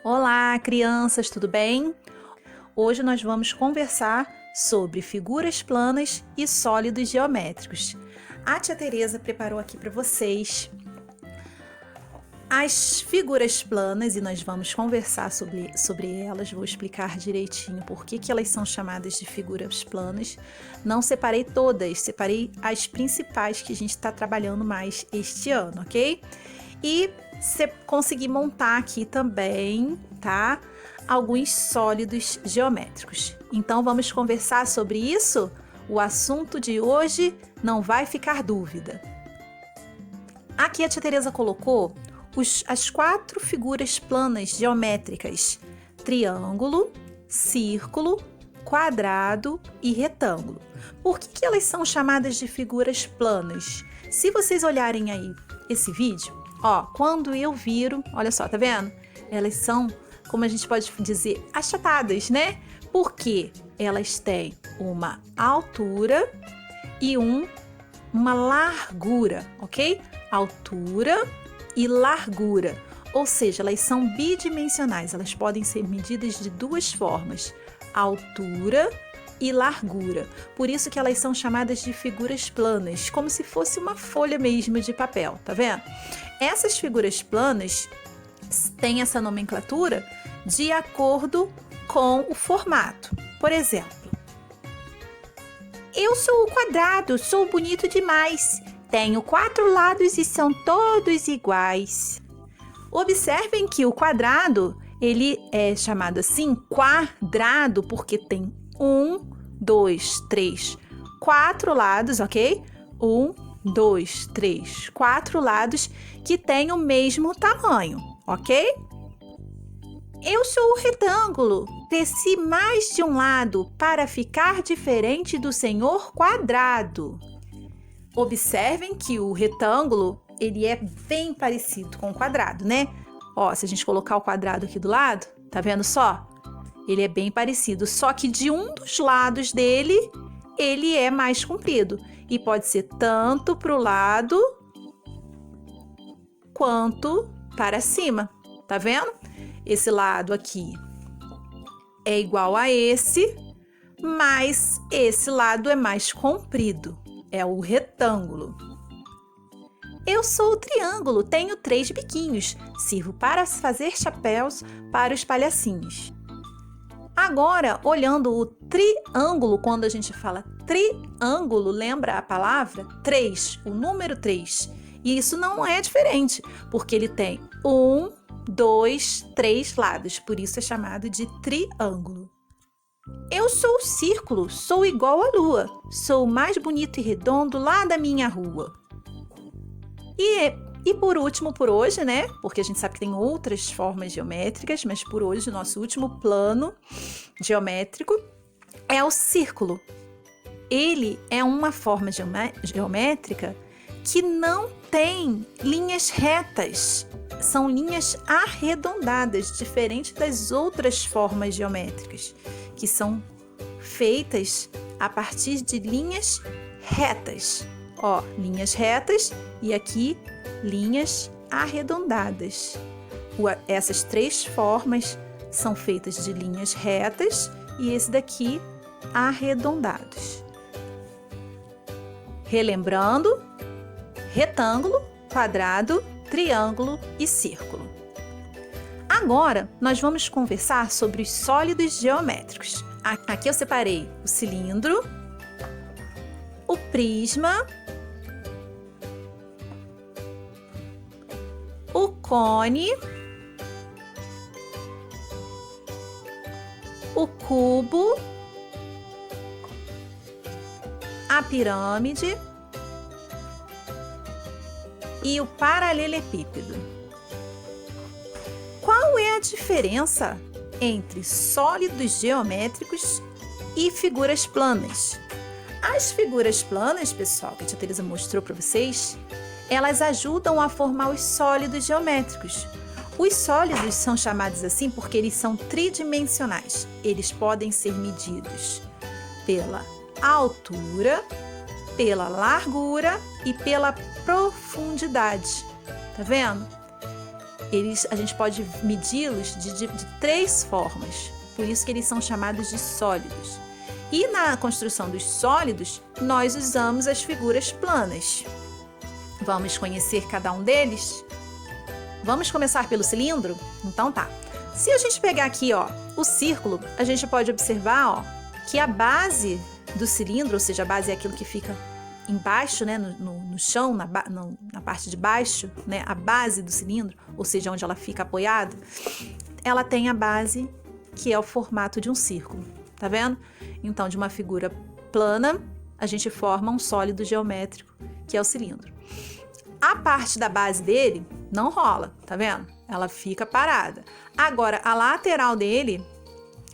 Olá, crianças, tudo bem? Hoje nós vamos conversar sobre figuras planas e sólidos geométricos. A tia Tereza preparou aqui para vocês as figuras planas e nós vamos conversar sobre elas. Vou explicar direitinho por que elas são chamadas de figuras planas. Não separei todas, separei as principais que a gente está trabalhando mais este ano, ok? E consegui montar aqui também, tá? Alguns sólidos geométricos. Então vamos conversar sobre isso? O assunto de hoje não vai ficar dúvida. Aqui a tia Tereza colocou as 4 figuras planas geométricas: triângulo, círculo, quadrado e retângulo. Por que elas são chamadas de figuras planas? Se vocês olharem aí esse vídeo, ó, quando eu viro, olha só, tá vendo? Elas são, como a gente pode dizer, achatadas, né? Porque elas têm uma altura e uma largura, ok? Altura e largura, ou seja, elas são bidimensionais, elas podem ser medidas de duas formas, altura e largura. Por isso que elas são chamadas de figuras planas, como se fosse uma folha mesmo de papel, tá vendo? Essas figuras planas têm essa nomenclatura de acordo com o formato. Por exemplo, eu sou o quadrado, sou bonito demais. Tenho 4 lados e são todos iguais. Observem que o quadrado, ele é chamado assim quadrado porque tem 1, 2, 3, 4 lados, ok? 1, 2, 3, 4 lados que têm o mesmo tamanho, ok? Eu sou o retângulo. Desci mais de um lado para ficar diferente do senhor quadrado. Observem que o retângulo, ele é bem parecido com o quadrado, né? Ó, se a gente colocar o quadrado aqui do lado, tá vendo só? Ele é bem parecido, só que de um dos lados dele, ele é mais comprido. E pode ser tanto para o lado quanto para cima, tá vendo? Esse lado aqui é igual a esse, mas esse lado é mais comprido. É o retângulo. Eu sou o triângulo, tenho 3 biquinhos, sirvo para fazer chapéus para os palhacinhos. Agora, olhando o triângulo, quando a gente fala triângulo, lembra a palavra 3, o número 3. E isso não é diferente, porque ele tem 1, 2, 3 lados, por isso é chamado de triângulo. Eu sou o círculo, sou igual à lua, sou o mais bonito e redondo lá da minha rua. E por último, por hoje, né? Porque a gente sabe que tem outras formas geométricas, mas por hoje o nosso último plano geométrico é o círculo. Ele é uma forma geométrica que não tem linhas retas, são linhas arredondadas, diferente das outras formas geométricas, que são feitas a partir de linhas retas. Ó, linhas retas e aqui linhas arredondadas. Essas 3 formas são feitas de linhas retas e esse daqui arredondados. Relembrando, retângulo, quadrado, triângulo e círculo. Agora, nós vamos conversar sobre os sólidos geométricos. Aqui eu separei o cilindro, o prisma, o cone, o cubo, a pirâmide e o paralelepípedo. Qual é a diferença entre sólidos geométricos e figuras planas? As figuras planas, pessoal, que a tia Tereza mostrou para vocês, elas ajudam a formar os sólidos geométricos. Os sólidos são chamados assim porque eles são tridimensionais. Eles podem ser medidos pela altura, pela largura e pela profundidade. Tá vendo? a gente pode medi-los de 3 formas, por isso que eles são chamados de sólidos. E na construção dos sólidos, nós usamos as figuras planas. Vamos conhecer cada um deles? Vamos começar pelo cilindro? Então tá. Se a gente pegar aqui, ó, o círculo, a gente pode observar, ó, que a base do cilindro, ou seja, a base é aquilo que fica embaixo, né, no chão, na parte de baixo, né, a base do cilindro, ou seja, onde ela fica apoiada, ela tem a base que é o formato de um círculo, tá vendo? Então, de uma figura plana, a gente forma um sólido geométrico, que é o cilindro. A parte da base dele não rola, tá vendo? Ela fica parada. Agora, a lateral dele,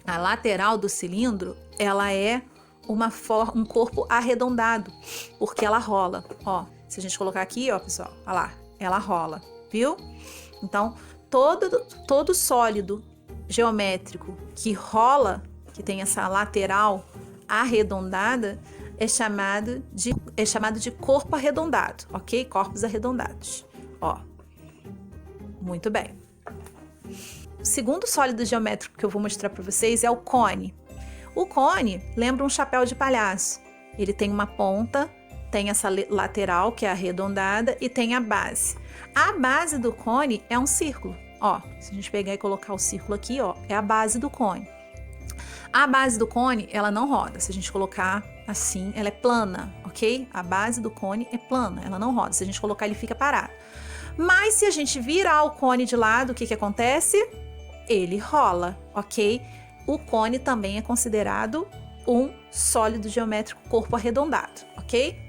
a lateral do cilindro, ela é um corpo arredondado, porque ela rola. Ó, se a gente colocar aqui, ó, pessoal, olha lá, ela rola, viu? Então, todo sólido geométrico que rola, que tem essa lateral arredondada, é chamado de corpo arredondado, ok? Corpos arredondados, ó. Muito bem. O segundo sólido geométrico que eu vou mostrar para vocês é o cone. O cone lembra um chapéu de palhaço. Ele tem uma ponta, tem essa lateral que é arredondada e tem a base. A base do cone é um círculo. Ó, se a gente pegar e colocar o círculo aqui, ó, é a base do cone. A base do cone, ela não roda. Se a gente colocar assim, ela é plana, ok? A base do cone é plana, ela não roda. Se a gente colocar, ele fica parado. Mas se a gente virar o cone de lado, o que acontece? Ele rola, ok? O cone também é considerado um sólido geométrico corpo arredondado, ok?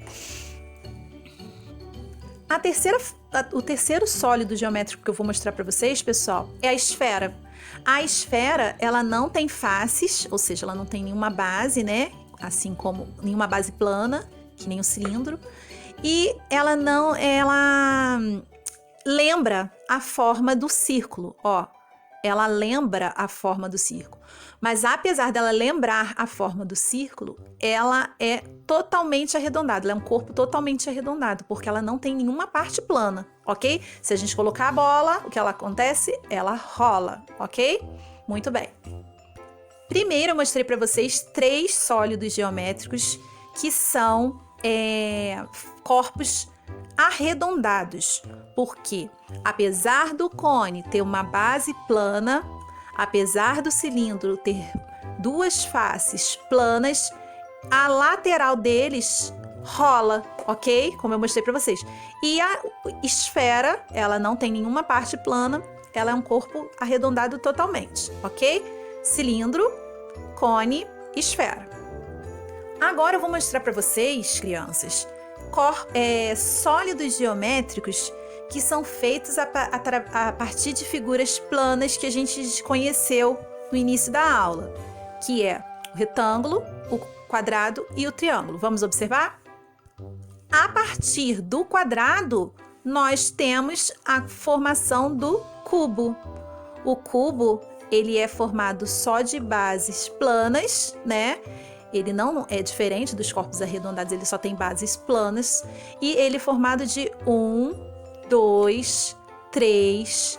O terceiro sólido geométrico que eu vou mostrar para vocês, pessoal, é a esfera. A esfera, ela não tem faces, ou seja, ela não tem nenhuma base, né? Assim como nenhuma base plana, que nem o cilindro. E ela lembra a forma do círculo, ó. Ela lembra a forma do círculo. Mas apesar dela lembrar a forma do círculo, ela é totalmente arredondada. Ela é um corpo totalmente arredondado, porque ela não tem nenhuma parte plana, ok? Se a gente colocar a bola, o que ela acontece? Ela rola, ok? Muito bem. Primeiro eu mostrei para vocês 3 sólidos geométricos que são corpos arredondados, porque apesar do cone ter uma base plana, apesar do cilindro ter 2 faces planas, a lateral deles rola, ok? Como eu mostrei para vocês. E a esfera, ela não tem nenhuma parte plana, ela é um corpo arredondado totalmente, ok? Cilindro, cone, esfera. Agora eu vou mostrar para vocês, crianças, sólidos geométricos que são feitos a partir de figuras planas que a gente conheceu no início da aula, que é o retângulo, o quadrado e o triângulo. Vamos observar? A partir do quadrado, nós temos a formação do cubo. O cubo, ele é formado só de bases planas, né? Ele não é diferente dos corpos arredondados, ele só tem bases planas. E ele é formado de 1, 2, 3,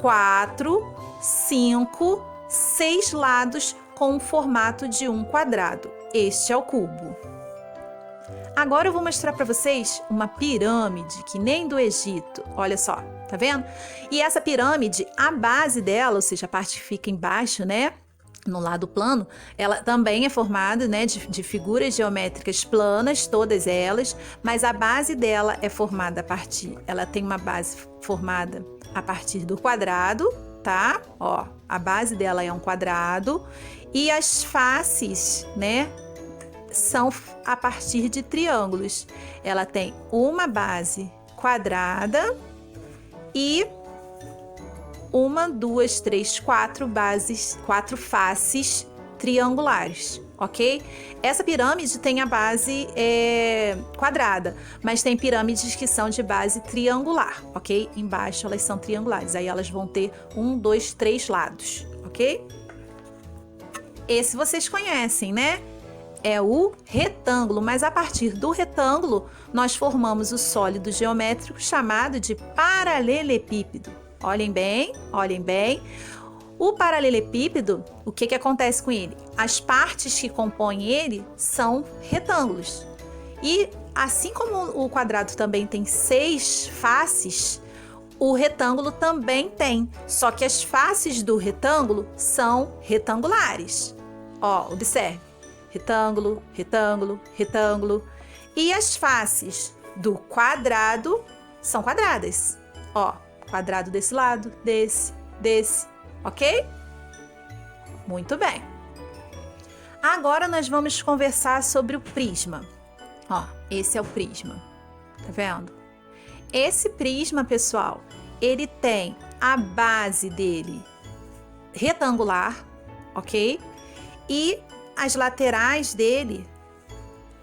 4, 5, 6 lados com o formato de um quadrado. Este é o cubo. Agora eu vou mostrar para vocês uma pirâmide que nem do Egito. Olha só, tá vendo? E essa pirâmide, a base dela, ou seja, a parte que fica embaixo, né? No lado plano, ela também é formada, né, de figuras geométricas planas, todas elas, mas a base dela é formada ela tem uma base formada a partir do quadrado, tá? Ó, a base dela é um quadrado e as faces, né, são a partir de triângulos. Ela tem uma base quadrada e 1, 2, 3, 4 faces triangulares, ok? Essa pirâmide tem a base quadrada, mas tem pirâmides que são de base triangular, ok? Embaixo elas são triangulares, aí elas vão ter 1, 2, 3 lados, ok? Esse vocês conhecem, né? É o retângulo, mas a partir do retângulo nós formamos o sólido geométrico chamado de paralelepípedo. Olhem bem, olhem bem. O paralelepípedo, o que acontece com ele? As partes que compõem ele são retângulos. E assim como o quadrado também tem 6 faces, o retângulo também tem. Só que as faces do retângulo são retangulares. Ó, observe. Retângulo, retângulo, retângulo. E as faces do quadrado são quadradas. Ó, quadrado desse lado, desse, ok? Muito bem. Agora nós vamos conversar sobre o prisma. Ó, esse é o prisma. Tá vendo? Esse prisma, pessoal, ele tem a base dele retangular, ok? E as laterais dele,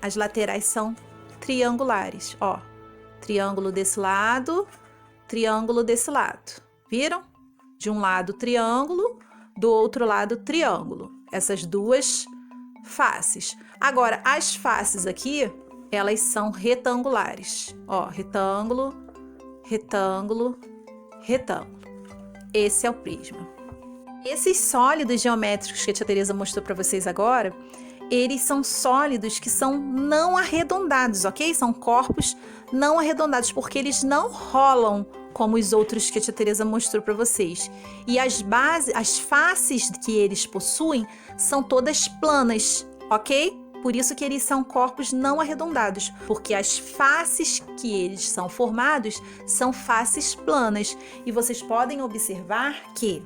as laterais são triangulares, ó. Triângulo desse lado, triângulo desse lado. Viram? De um lado triângulo, do outro lado triângulo. Essas duas faces. Agora, as faces aqui, elas são retangulares. Ó, retângulo, retângulo, retângulo. Esse é o prisma. Esses sólidos geométricos que a tia Tereza mostrou para vocês agora, eles são sólidos que são não arredondados, ok? São corpos não arredondados, porque eles não rolam como os outros que a tia Tereza mostrou para vocês. E as faces que eles possuem são todas planas, ok? Por isso que eles são corpos não arredondados, porque as faces que eles são formados são faces planas. E vocês podem observar que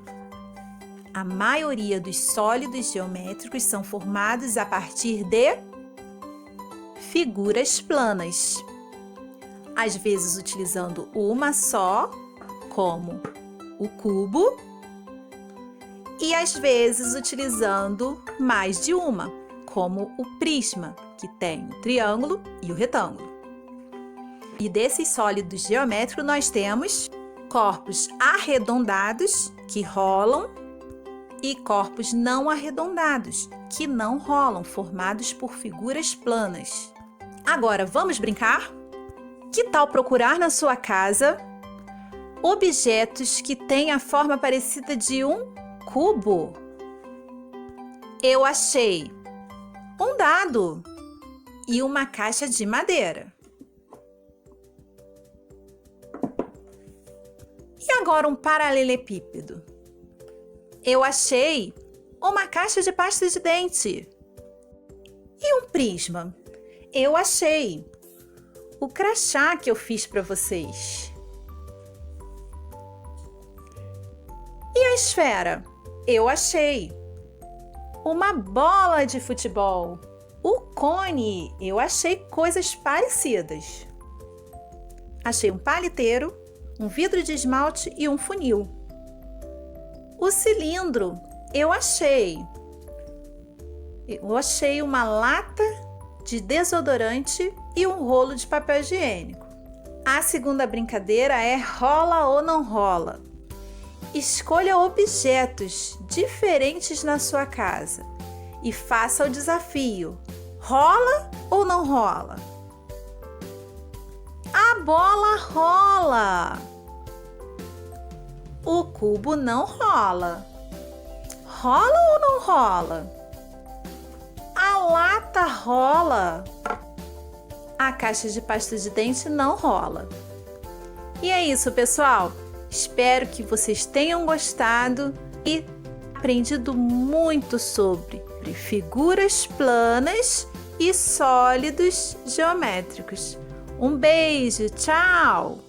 a maioria dos sólidos geométricos são formados a partir de figuras planas. Às vezes utilizando uma só, como o cubo, e às vezes utilizando mais de uma, como o prisma, que tem o triângulo e o retângulo. E desses sólidos geométricos nós temos corpos arredondados, que rolam, e corpos não arredondados, que não rolam, formados por figuras planas. Agora, vamos brincar? Que tal procurar na sua casa objetos que têm a forma parecida de um cubo? Eu achei um dado e uma caixa de madeira. E agora um paralelepípedo. Eu achei uma caixa de pasta de dente. E um prisma. Eu achei o crachá que eu fiz para vocês. E a esfera? Eu achei uma bola de futebol. O cone, eu achei coisas parecidas. Achei um paliteiro, um vidro de esmalte e um funil. O cilindro, eu achei uma lata de desodorante e um rolo de papel higiênico. A segunda brincadeira é rola ou não rola. Escolha objetos diferentes na sua casa e faça o desafio. Rola ou não rola? A bola rola. O cubo não rola. Rola ou não rola? A lata rola. A caixa de pasta de dente não rola. E é isso, pessoal. Espero que vocês tenham gostado e aprendido muito sobre figuras planas e sólidos geométricos. Um beijo, tchau!